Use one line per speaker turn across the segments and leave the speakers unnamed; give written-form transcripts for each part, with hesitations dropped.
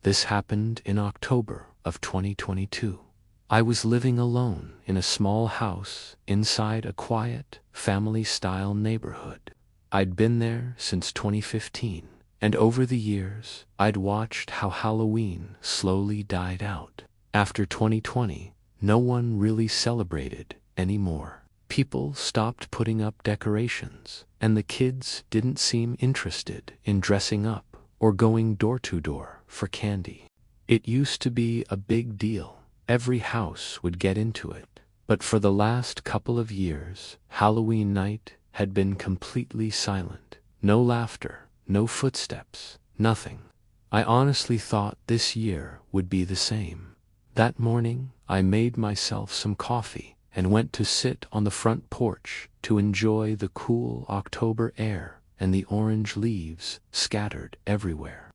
This happened in October of 2022. I was living alone in a small house inside a quiet, family-style neighborhood. I'd been there since 2015, and over the years, I'd watched how Halloween slowly died out. After 2020, no one really celebrated anymore. People stopped putting up decorations, and the kids didn't seem interested in dressing up or going door to door for candy. It used to be a big deal. Every house would get into it. But for the last couple of years, Halloween night had been completely silent. No laughter, no footsteps, nothing. I honestly thought this year would be the same. That morning, I made myself some coffee and went to sit on the front porch to enjoy the cool October air and the orange leaves scattered everywhere.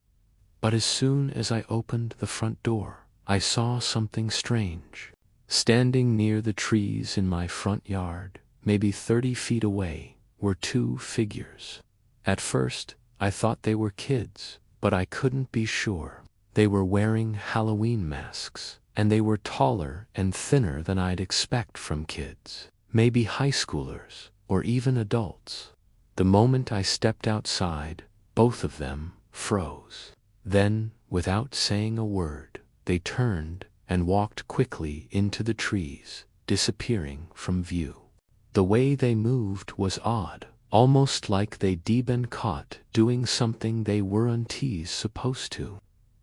But as soon as I opened the front door, I saw something strange. Standing near the trees in my front yard, maybe 30 feet away, were two figures. At first, I thought they were kids, but I couldn't be sure. They were wearing Halloween masks, and they were taller and thinner than I'd expect from kids. Maybe high schoolers, or even adults. The moment I stepped outside, both of them froze. Then, without saying a word, they turned and walked quickly into the trees, disappearing from view. The way they moved was odd, almost like they'd been caught doing something they weren't supposed to.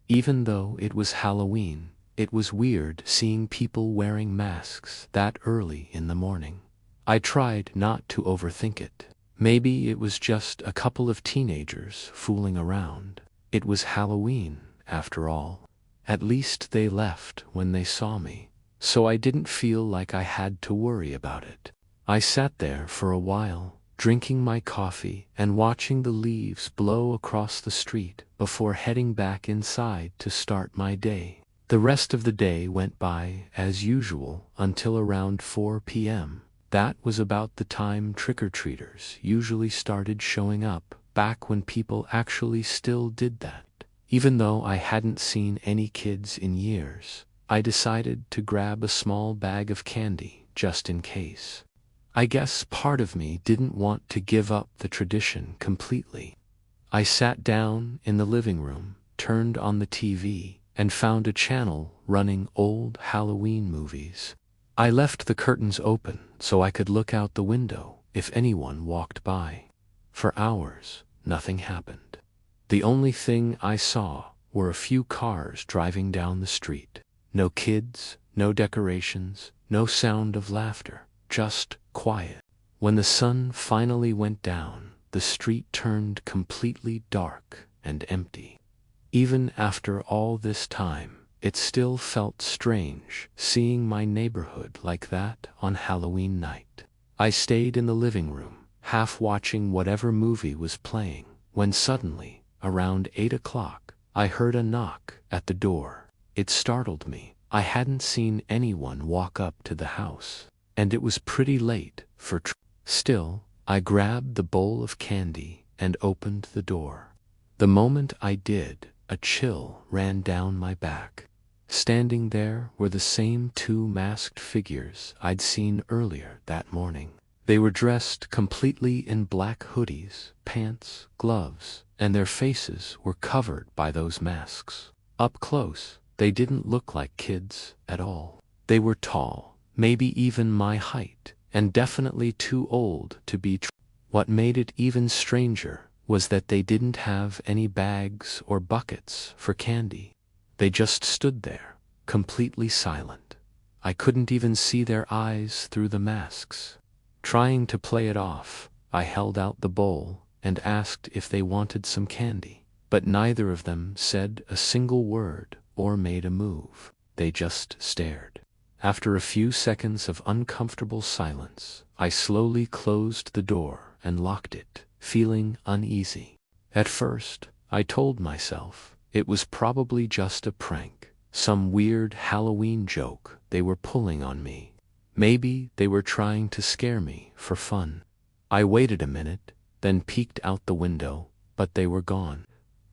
Even though it was Halloween, it was weird seeing people wearing masks that early in the morning. I tried not to overthink it. Maybe it was just a couple of teenagers fooling around. It was Halloween, after all. At least they left when they saw me, so I didn't feel like I had to worry about it. I sat there for a while, drinking my coffee and watching the leaves blow across the street before heading back inside to start my day. The rest of the day went by as usual until around 4 p.m. That was about the time trick-or-treaters usually started showing up, back when people actually still did that. Even though I hadn't seen any kids in years, I decided to grab a small bag of candy just in case. I guess part of me didn't want to give up the tradition completely. I sat down in the living room, turned on the TV, and found a channel running old Halloween movies. I left the curtains open so I could look out the window if anyone walked by. For hours, nothing happened. The only thing I saw were a few cars driving down the street. No kids, no decorations, no sound of laughter, just quiet. When the sun finally went down, the street turned completely dark and empty. Even after all this time, it still felt strange seeing my neighborhood like that on Halloween night. I stayed in the living room, half watching whatever movie was playing, when suddenly, around 8 o'clock, I heard a knock at the door. It startled me. I hadn't seen anyone walk up to the house, and it was pretty late for Still, I grabbed the bowl of candy and opened the door. The moment I did, a chill ran down my back. Standing there were the same two masked figures I'd seen earlier that morning. They were dressed completely in black hoodies, pants, gloves, and their faces were covered by those masks. Up close, they didn't look like kids at all. They were tall, maybe even my height, and definitely too old to be What made it even stranger was that they didn't have any bags or buckets for candy. They just stood there, completely silent. I couldn't even see their eyes through the masks. Trying to play it off, I held out the bowl and asked if they wanted some candy, but neither of them said a single word or made a move. They just stared. After a few seconds of uncomfortable silence, I slowly closed the door and locked it, feeling uneasy. At first, I told myself it was probably just a prank, some weird Halloween joke they were pulling on me. Maybe they were trying to scare me for fun. I waited a minute, then peeked out the window, but they were gone.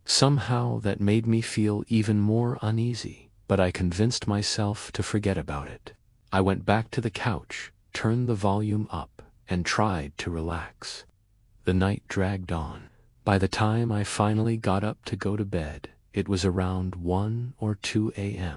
Somehow that made me feel even more uneasy, but I convinced myself to forget about it. I went back to the couch, turned the volume up, and tried to relax. The night dragged on. By the time I finally got up to go to bed, it was around 1 or 2 a.m.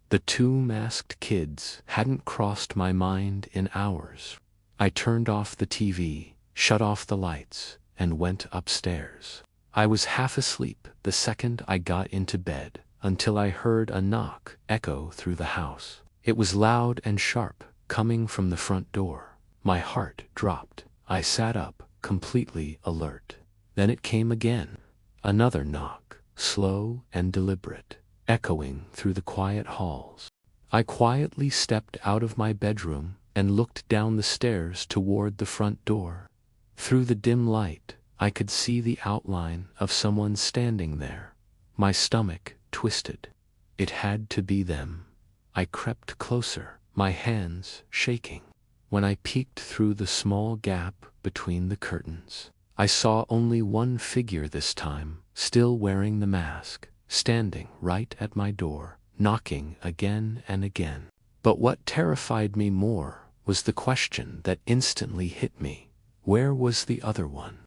The two masked kids hadn't crossed my mind in hours. I turned off the TV, shut off the lights, and went upstairs. I was half asleep the second I got into bed, until I heard a knock echo through the house. It was loud and sharp, coming from the front door. My heart dropped. I sat up, completely alert. Then it came again. Another knock, slow and deliberate, echoing through the quiet halls. I quietly stepped out of my bedroom and looked down the stairs toward the front door. Through the dim light, I could see the outline of someone standing there. My stomach twisted. It had to be them. I crept closer, my hands shaking. When I peeked through the small gap between the curtains, I saw only one figure this time, still wearing the mask, standing right at my door, knocking again and again. But what terrified me more was the question that instantly hit me. Where was the other one?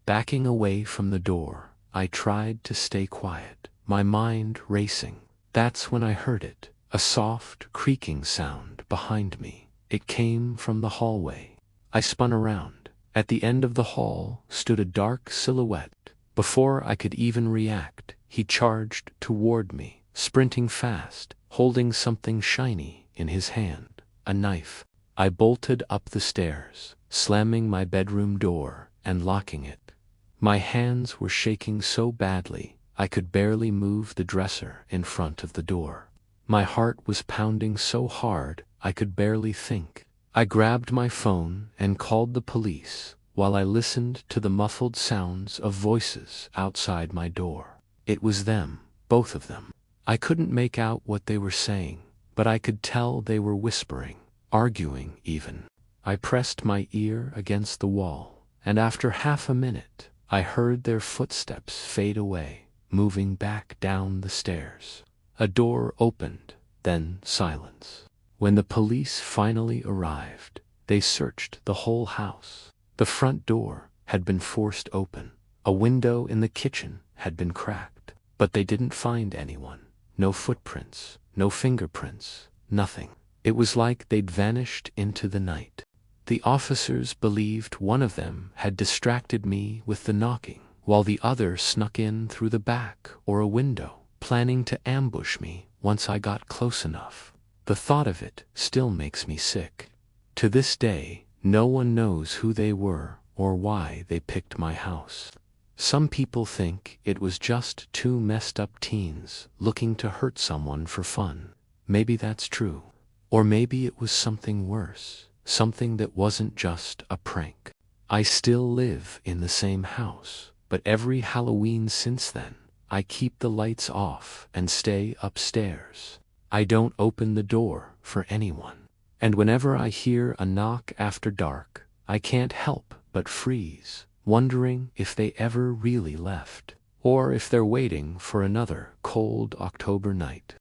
Backing away from the door, I tried to stay quiet, my mind racing. That's when I heard it, a soft, creaking sound behind me. It came from the hallway. I spun around. At the end of the hall stood a dark silhouette. Before I could even react, he charged toward me, sprinting fast, holding something shiny in his hand, a knife. I bolted up the stairs, slamming my bedroom door and locking it. My hands were shaking so badly I could barely move the dresser in front of the door. My heart was pounding so hard I could barely think. I grabbed my phone and called the police while I listened to the muffled sounds of voices outside my door. It was them, both of them. I couldn't make out what they were saying, but I could tell they were whispering, arguing even. I pressed my ear against the wall, and after half a minute, I heard their footsteps fade away, moving back down the stairs. A door opened, then silence. When the police finally arrived, they searched the whole house. The front door had been forced open. A window in the kitchen had been cracked, but they didn't find anyone. No footprints, no fingerprints, nothing. It was like they'd vanished into the night. The officers believed one of them had distracted me with the knocking, while the other snuck in through the back or a window, planning to ambush me once I got close enough. The thought of it still makes me sick. To this day, no one knows who they were or why they picked my house. Some people think it was just two messed up teens looking to hurt someone for fun. Maybe that's true. Or maybe it was something worse. Something that wasn't just a prank. I still live in the same house, but every Halloween since then, I keep the lights off and stay upstairs. I don't open the door for anyone. And whenever I hear a knock after dark, I can't help but freeze, wondering if they ever really left, or if they're waiting for another cold October night.